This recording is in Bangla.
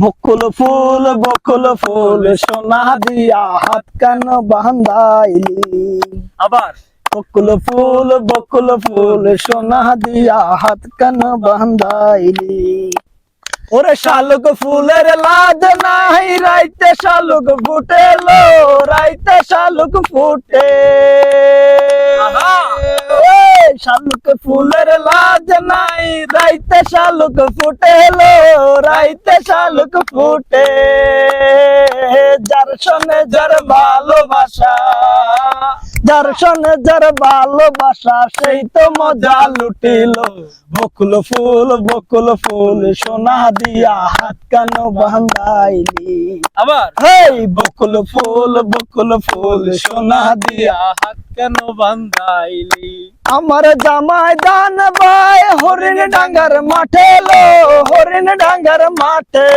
বকুল ফুল সোনা দিয়া হাত কান বান্ধাইলি। আবার বকুল ফুল সোনা দিয়া হাত কান বান্ধাইলি। ওরে শালুক ফুলের লাজ নাই, রাইতে শালুক ফুটেলো, রাইতে শালুক ফুটে। শালুক ফুলের লাজ নাই, রাইতে শালুক ফুটেলো, রাইতে শালুক ফুটে। যার সনে যার ভালোবাসা, যার সনে যার ভালোবাসা, সেই তো মজা লুটিল। বকুল ফুল সোনা দিয়া হাত কান বান্ধাইলি। আবার হেই বকুল ফুল সোনা দিয়া হাত কেন বান্ধাইলি? আমার জামাই দান ভাই হরিণ ডাঙ্গার মাঠে লো, হরিণ ডাঙ্গার মাঠে।